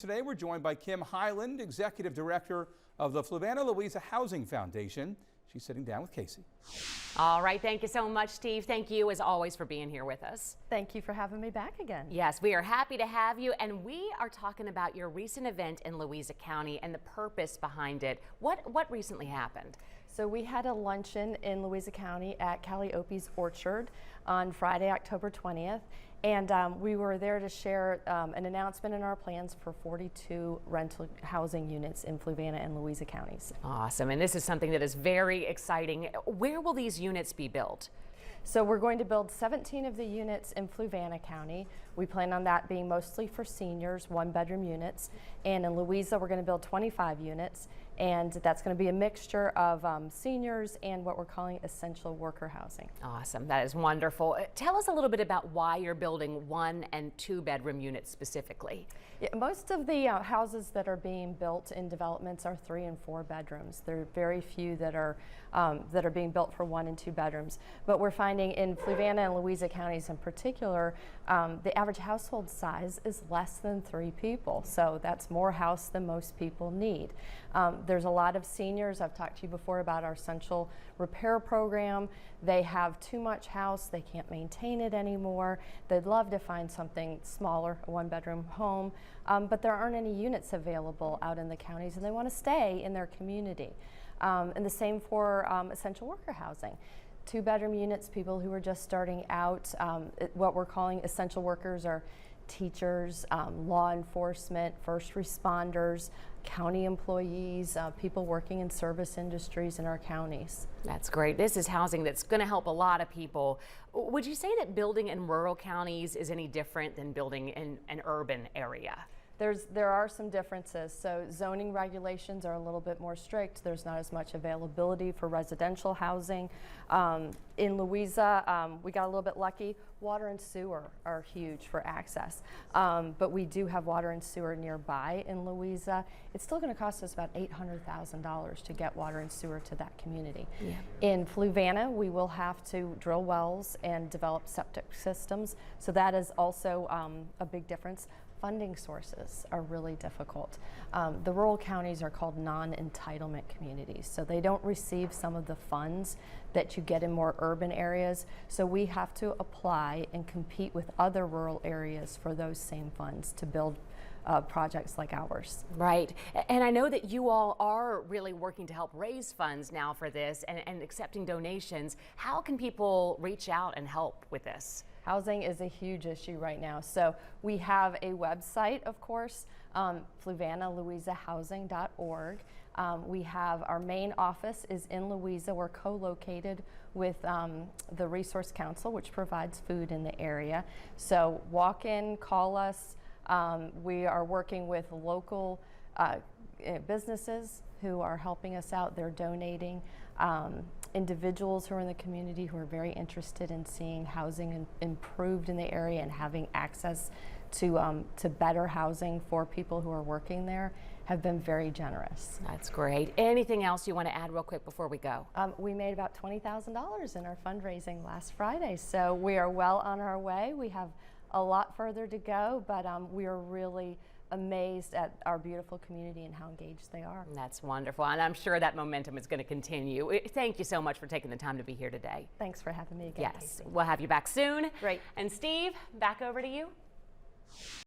Today we're joined by Kim Hyland, Executive Director of the Fluvanna-Louisa Housing Foundation. She's sitting down with Casey. All right, thank you so much, Steve. Thank you, as always, for being here with us. Thank you for having me back again. Yes, we are happy to have you, and we are talking about your recent event in Louisa County and the purpose behind it. What recently happened? So we had a luncheon in Louisa County at Calliope's Orchard on Friday, October 20th, and we were there to share an announcement in our plans for 42 rental housing units in Fluvanna and Louisa counties. Awesome, and this is something that is very exciting. Where will these units be built? So we're going to build 17 of the units in Fluvanna County. We plan on that being mostly for seniors, one-bedroom units. And in Louisa, we're going to build 25 units. And that's going to be a mixture of seniors and what we're calling essential worker housing. Awesome. That is wonderful. Tell us a little bit about why you're building one- and two-bedroom units specifically. Yeah, most of the houses that are being built in developments are 3 and 4 bedrooms. There are very few that are being built for 1 and 2 bedrooms. But we're finding in Fluvanna and Louisa counties in particular, the average household size is less than 3 people. So that's more house than most people need. There's a lot of seniors. I've talked to you before about our essential repair program. They have too much house. They can't maintain it anymore. They'd love to find something smaller, a 1-bedroom home, but there aren't any units available out in the counties, and they want to stay in their community. And the same for essential worker housing. 2-bedroom units, people who are just starting out. What we're calling essential workers are teachers, law enforcement, first responders, county employees, people working in service industries in our counties. That's great. This is housing that's going to help a lot of people. Would you say that building in rural counties is any different than building in an urban area? There are some differences. So zoning regulations are a little bit more strict. There's not as much availability for residential housing. In Louisa, we got a little bit lucky. Water and sewer are huge for access. But we do have water and sewer nearby in Louisa. It's still going to cost us about $800,000 to get water and sewer to that community. Yeah. In Fluvanna, we will have to drill wells and develop septic systems. So that is also a big difference. Funding sources are really difficult. The rural counties are called non-entitlement communities, so they don't receive some of the funds that you get in more urban areas. So we have to apply and compete with other rural areas for those same funds to build projects like ours. Right, and I know that you all are really working to help raise funds now for this and accepting donations. How can people reach out and help with this? Housing is a huge issue right now. So we have a website, of course, Fluvanna-Louisa-Housing.org. We have our main office is in Louisa. We're co-located with the Resource Council, which provides food in the area. So walk in, call us. We are working with local businesses who are helping us out. They're donating. Individuals who are in the community who are very interested in seeing housing improved in the area and having access to better housing for people who are working there have been very generous. That's great. Anything else you want to add real quick before we go? We made about $20,000 in our fundraising last Friday, so we are well on our way. We have a lot further to go, but we are really amazed at our beautiful community and how engaged they are. That's wonderful, and I'm sure that momentum is going to continue. Thank you so much for taking the time to be here today. Thanks for having me again, Yes, Casey. We'll have you back soon. Great. And Steve, back over to you.